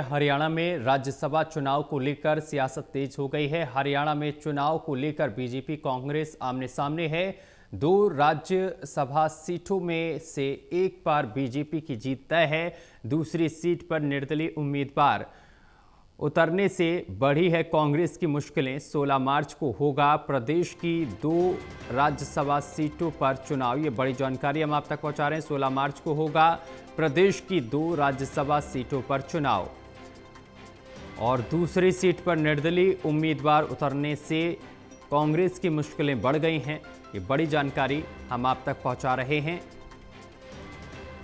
हरियाणा में राज्यसभा चुनाव को लेकर सियासत तेज हो गई है। हरियाणा में चुनाव को लेकर बीजेपी कांग्रेस आमने सामने है। दो राज्यसभा सीटों में से एक पर बीजेपी की जीत तय है। दूसरी सीट पर निर्दलीय उम्मीदवार उतरने से बढ़ी है कांग्रेस की मुश्किलें। 16 मार्च को होगा प्रदेश की दो राज्यसभा सीटों पर चुनाव। ये बड़ी जानकारी हम आप तक पहुंचा रहे हैं। 16 मार्च को होगा प्रदेश की दो राज्यसभा सीटों पर चुनाव और दूसरी सीट पर निर्दलीय उम्मीदवार उतरने से कांग्रेस की मुश्किलें बढ़ गई हैं। ये बड़ी जानकारी हम आप तक पहुंचा रहे हैं।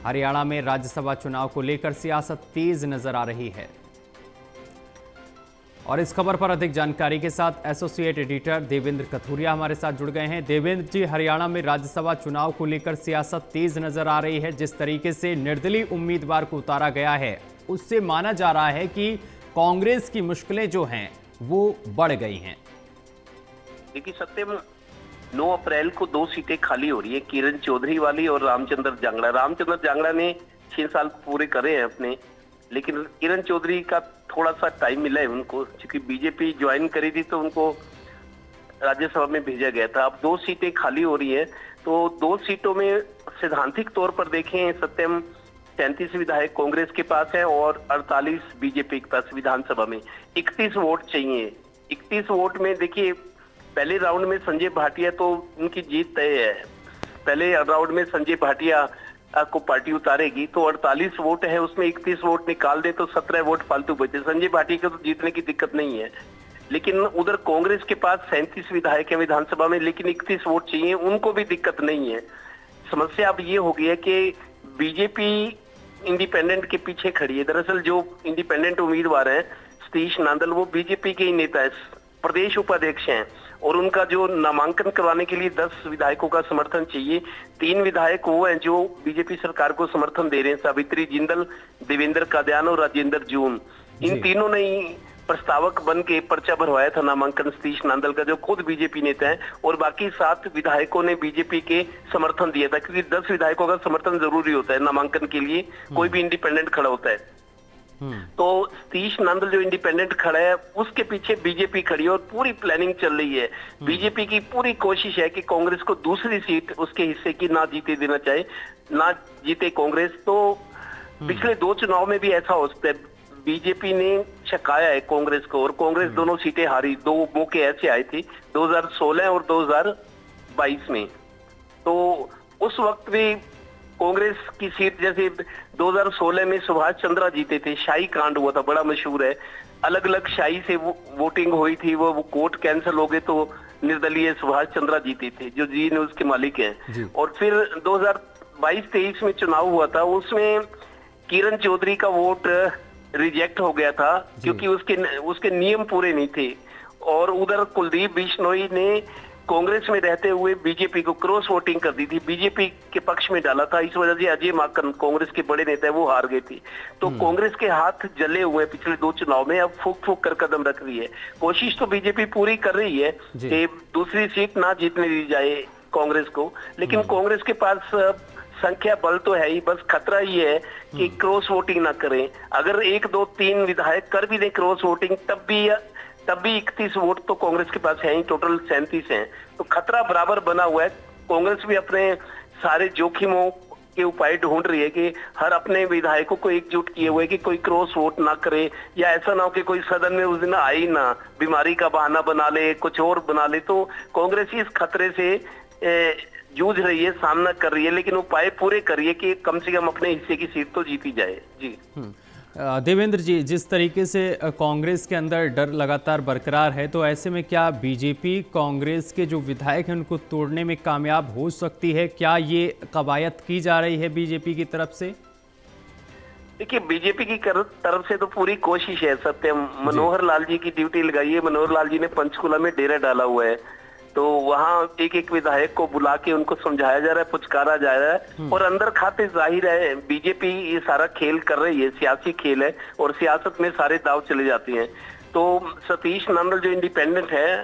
हरियाणा में राज्यसभा चुनाव को लेकर सियासत तेज नजर आ रही है और इस खबर पर अधिक जानकारी के साथ एसोसिएट एडिटर देवेंद्र कथुरिया हमारे साथ जुड़ गए हैं। देवेंद्र जी, हरियाणा में राज्यसभा चुनाव को लेकर सियासत तेज नजर आ रही है। जिस तरीके से निर्दलीय उम्मीदवार को उतारा गया है उससे माना जा रहा है कि कांग्रेस की मुश्किलें जो हैं वो बढ़ गई हैं। देखिए सत्यम, 9 अप्रैल को 2 सीटें खाली हो रही है, किरण चौधरी वाली और रामचंद्र जांगड़ा। रामचंद्र जांगड़ा ने 6 साल पूरे करे हैं अपने, लेकिन किरण चौधरी का थोड़ा सा टाइम मिला है उनको, क्योंकि बीजेपी ज्वाइन करी थी तो उनको राज्यसभा में भेजा गया था। अब 2 सीटें खाली हो रही है, तो 2 सीटों में सैद्धांतिक तौर पर देखें सत्यम 33 विधायक कांग्रेस के पास है और 48 बीजेपी के पास। विधानसभा में 31 वोट चाहिए। 31 वोट में देखिए, पहले राउंड में संजय भाटिया तो उनकी जीत तय है। पहले राउंड में संजय भाटिया को पार्टी उतारेगी, तो 48 वोट है, उसमें 31 वोट निकाल दे तो 17 वोट फालतू बचे। संजय भाटिया को तो जीतने की दिक्कत नहीं है, लेकिन उधर कांग्रेस के पास 37 विधायक है विधानसभा में, लेकिन 31 वोट चाहिए, उनको भी दिक्कत नहीं है। समस्या अब ये हो गई है कि बीजेपी इंडिपेंडेंट के पीछे खड़ी है। दरअसल जो इंडिपेंडेंट उम्मीदवार हैं सतीश नांदल, वो बीजेपी के ही नेता है, प्रदेश उपाध्यक्ष हैं, और उनका जो नामांकन करवाने के लिए 10 विधायकों का समर्थन चाहिए। 3 विधायक वो हैं जो बीजेपी सरकार को समर्थन दे रहे हैं, सावित्री जिंदल, देवेंद्र कादयान और राजेंद्र जून। इन तीनों ने प्रस्तावक बन के पर्चा भरवाया था नामांकन सतीश नांदल का, जो खुद बीजेपी नेता है, और बाकी 7 विधायकों ने बीजेपी के समर्थन दिया था, क्योंकि 10 विधायकों का समर्थन जरूरी होता है नामांकन के लिए, कोई भी इंडिपेंडेंट खड़ा होता है। तो सतीश नांदल जो इंडिपेंडेंट खड़ा है उसके पीछे बीजेपी खड़ी है और पूरी प्लानिंग चल रही है। बीजेपी की पूरी कोशिश है कि कांग्रेस को दूसरी सीट उसके हिस्से की ना जीते देना चाहे, ना जीते कांग्रेस। तो पिछले 2 चुनाव में भी ऐसा हो सकता है। बीजेपी ने छकाया है कांग्रेस को, और कांग्रेस दोनों सीटें हारी। 2 मौके ऐसे आए थे 2016 और 2022 में। तो उस वक्त भी कांग्रेस की सीट, जैसे 2016 में सुभाष चंद्रा जीते थे, शाही कांड हुआ था, बड़ा मशहूर है। अलग अलग शाही से वोटिंग हुई थी, वो कोर्ट कैंसिल हो गए, तो निर्दलीय सुभाष चंद्रा जीते थे, जो जी न्यूज के मालिक हैं। और फिर 2022-23 में चुनाव हुआ था, उसमें किरण चौधरी का वोट रिजेक्ट हो गया था, क्योंकि उसके नियम पूरे नहीं थे। और उधर कुलदीप बिश्नोई ने कांग्रेस में रहते हुए बीजेपी को क्रॉस वोटिंग कर दी थी, बीजेपी के पक्ष में डाला था। इस वजह से अजय माकन, कांग्रेस के बड़े नेता है, वो हार गए थे। तो कांग्रेस के हाथ जले हुए हैं पिछले 2 चुनाव में। अब फूक फूक कर कदम रख रही है। कोशिश तो बीजेपी पूरी कर रही है कि दूसरी सीट ना जीतने दी जाए कांग्रेस को, लेकिन कांग्रेस के पास संख्या बल तो है ही, बस खतरा ही है कि क्रॉस वोटिंग ना करें। अगर 1, 2, 3 विधायक कर भी दें क्रॉस वोटिंग, तब भी 31 वोट तो कांग्रेस के पास है ही, टोटल 37 हैं। तो खतरा बराबर बना हुआ है। कांग्रेस भी अपने सारे जोखिमों के उपाय ढूंढ रही है कि हर अपने विधायकों को एकजुट किए हुए कि कोई क्रॉस वोट ना करे, या ऐसा ना हो कि कोई सदन में उस दिन आए ही ना, बीमारी का बहाना बना ले, कुछ और बना ले। तो कांग्रेस इस खतरे से जूझ रही है, सामना कर रही है, लेकिन उपाय पूरे कर रही है कि कम से कम अपने हिस्से की सीट तो जीती जाए। जी देवेंद्र जी, जिस तरीके से कांग्रेस के अंदर डर लगातार बरकरार है, तो ऐसे में क्या बीजेपी कांग्रेस के जो विधायक हैं उनको तोड़ने में कामयाब हो सकती है? क्या ये कवायद की जा रही है बीजेपी की तरफ से? देखिए, बीजेपी की तरफ से तो पूरी कोशिश है सत्यम। मनोहर लाल जी की ड्यूटी लगाई है। मनोहर लाल जी ने पंचकुला में डेरा डाला हुआ है, तो वहाँ एक एक विधायक को बुला के उनको समझाया जा रहा है, पुचकारा जा रहा है, और अंदर खाते जाहिर है बीजेपी ये सारा खेल कर रही है, सियासी खेल है, और सियासत में सारे दाव चले जाते हैं। तो सतीश नांदल जो इंडिपेंडेंट है,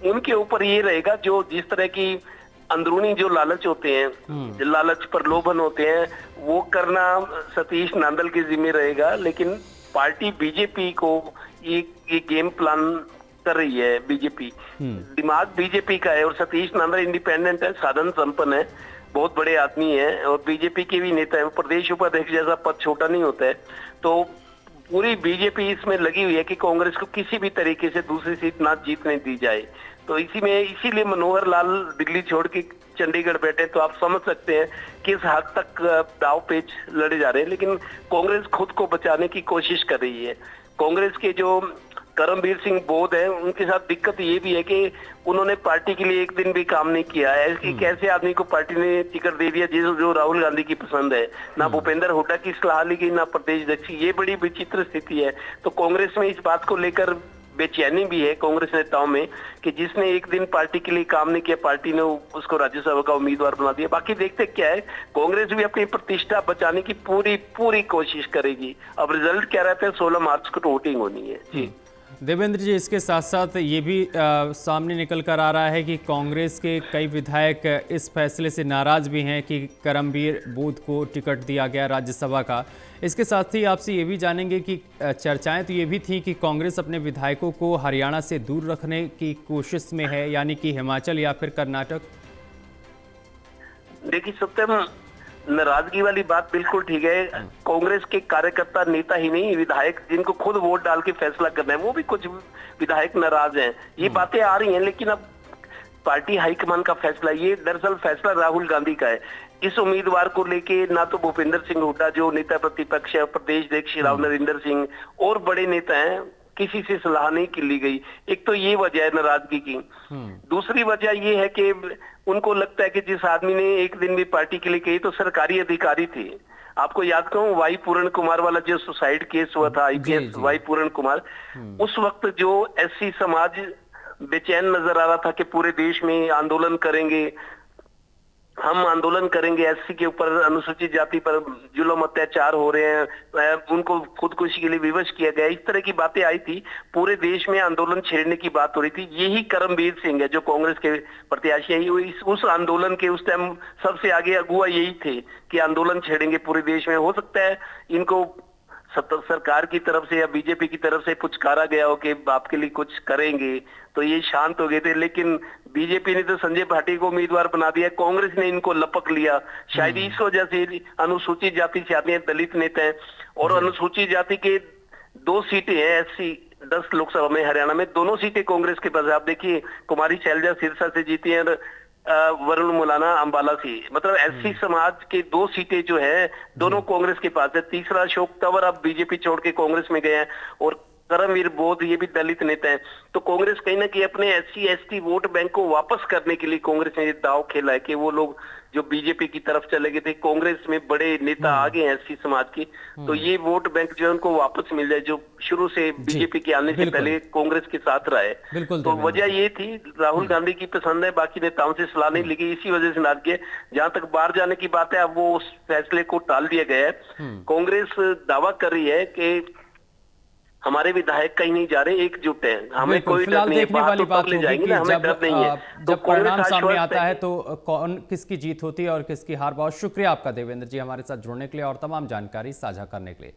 उनके ऊपर ये रहेगा, जो जिस तरह की अंदरूनी जो लालच होते हैं, लालच प्रलोभन होते हैं, वो करना सतीश नांदल के जिम्मे रहेगा। लेकिन पार्टी बीजेपी को ये गेम प्लान कर रही है। बीजेपी दिमाग बीजेपी का है और सतीश नांदर इंडिपेंडेंट है, साधन संपन्न है, बहुत बड़े आदमी है और बीजेपी के भी नेता है। प्रदेश उपाध्यक्ष जैसा पद छोटा नहीं होता है। तो पूरी बीजेपी इसमें लगी हुई है कि कांग्रेस को किसी भी तरीके से दूसरी सीट ना जीतने दी जाए। तो इसीलिए मनोहर लाल दिल्ली छोड़ के चंडीगढ़ बैठे। तो आप समझ सकते हैं किस हद तक दाव पेच लड़े जा रहे हैं। लेकिन कांग्रेस खुद को बचाने की कोशिश कर रही है। कांग्रेस के जो करमबीर सिंह बोध है, उनके साथ दिक्कत ये भी है कि उन्होंने पार्टी के लिए एक दिन भी काम नहीं किया है। ऐसे कैसे आदमी को पार्टी ने टिकट दे दिया जो राहुल गांधी की पसंद है। ना भूपेंद्र हुड्डा की सलाह ली गई, ना प्रदेश अध्यक्ष। ये बड़ी विचित्र स्थिति है। तो कांग्रेस में इस बात को लेकर बेचैनी भी है कांग्रेस नेताओं में कि जिसने एक दिन पार्टी के लिए काम नहीं किया, पार्टी ने उसको राज्यसभा का उम्मीदवार बना दिया। बाकी देखते क्या है, कांग्रेस भी अपनी प्रतिष्ठा बचाने की पूरी कोशिश करेगी। अब रिजल्ट क्या रहता है, 16 मार्च को वोटिंग होनी है। जी देवेंद्र जी, इसके साथ साथ ये भी सामने निकल कर आ रहा है कि कांग्रेस के कई विधायक इस फैसले से नाराज भी हैं कि करमबीर बोध को टिकट दिया गया राज्यसभा का। इसके साथ ही आपसे ये भी जानेंगे कि चर्चाएं तो ये भी थी कि कांग्रेस अपने विधायकों को हरियाणा से दूर रखने की कोशिश में है, यानी कि हिमाचल या फिर कर्नाटक। देखिए सत्यम, नाराजगी वाली बात बिल्कुल ठीक है। कांग्रेस के कार्यकर्ता, नेता ही नहीं, विधायक जिनको खुद वोट डाल के फैसला करना है, वो भी कुछ विधायक नाराज हैं। ये बातें आ रही हैं, लेकिन अब पार्टी हाईकमान का फैसला, ये दरअसल फैसला राहुल गांधी का है। इस उम्मीदवार को लेके ना तो भूपेंद्र सिंह हुड्डा जो नेता प्रतिपक्ष है, प्रदेश अध्यक्ष राव नरेंद्र सिंह और बड़े नेता हैं, किसी से सलाह नहीं की ली गई। एक तो ये वजह है नाराजगी की। दूसरी वजह ये है कि उनको लगता है कि जिस आदमी ने एक दिन भी पार्टी के लिए कही तो सरकारी अधिकारी थे। आपको याद करूं, वाई पूर्ण कुमार वाला जो सुसाइड केस हुआ था, आईपीएस वाई पूर्ण कुमार, उस वक्त जो एससी समाज बेचैन नजर आ रहा था कि पूरे देश में आंदोलन करेंगे, हम आंदोलन करेंगे, एससी के ऊपर, अनुसूचित जाति पर जुल्म अत्याचार हो रहे हैं, उनको खुदकुशी के लिए विवश किया गया, इस तरह की बातें आई थी। पूरे देश में आंदोलन छेड़ने की बात हो रही थी। यही करमबीर सिंह है जो कांग्रेस के प्रत्याशी है, उस आंदोलन के उस टाइम सबसे आगे अगुआ यही थे कि आंदोलन छेड़ेंगे पूरे देश में। हो सकता है इनको सरकार की तरफ से या बीजेपी की तरफ से पुचकारा गया हो कि आपके लिए कुछ करेंगे, तो ये शांत हो गए थे। लेकिन बीजेपी ने तो संजय भाटी को उम्मीदवार बना दिया, कांग्रेस ने इनको लपक लिया। शायद इस वजह से अनुसूचित जाति से आते हैं, दलित नेता हैं, और अनुसूचित जाति के 2 सीटें हैं एससी 10 लोकसभा में हरियाणा में, दोनों सीटें कांग्रेस के पास है। आप देखिए, कुमारी शैलजा सिरसा से जीती है, वरुण मुलाना अंबाला से। मतलब एससी समाज के 2 सीटें जो है दोनों कांग्रेस के पास है। तीसरा अशोक तंवर अब बीजेपी छोड़ के कांग्रेस में गए हैं, और करमवीर बोध ये भी दलित नेता है। तो कांग्रेस कहीं ना कहीं अपने एससी एसटी वोट बैंक को वापस करने के लिए कांग्रेस ने ये दाव खेला है कि वो लोग जो बीजेपी की तरफ चले गए थे, कांग्रेस में बड़े नेता आ गए हैं एससी समाज के, तो ये वोट बैंक जो है उनको वापस मिल जाए, जो शुरू से बीजेपी के आने से पहले कांग्रेस के साथ रहा है। तो वजह ये थी, राहुल गांधी की पसंद है, बाकी नेताओं से सलाह नहीं ली गई, इसी वजह से नाराजगी है। जहां तक बाहर जाने की बात है, अब वो उस फैसले को टाल दिया गया है। कांग्रेस दावा कर रही है कि हमारे विधायक कहीं नहीं जा रहे, एकजुट है, हमें कोई डर नहीं है। देखने वाली बात होगी कि जब परिणाम सामने आता है तो कौन किसकी जीत होती है और किसकी हार। बहुत शुक्रिया आपका देवेंद्र जी हमारे साथ जुड़ने के लिए और तमाम जानकारी साझा करने के लिए।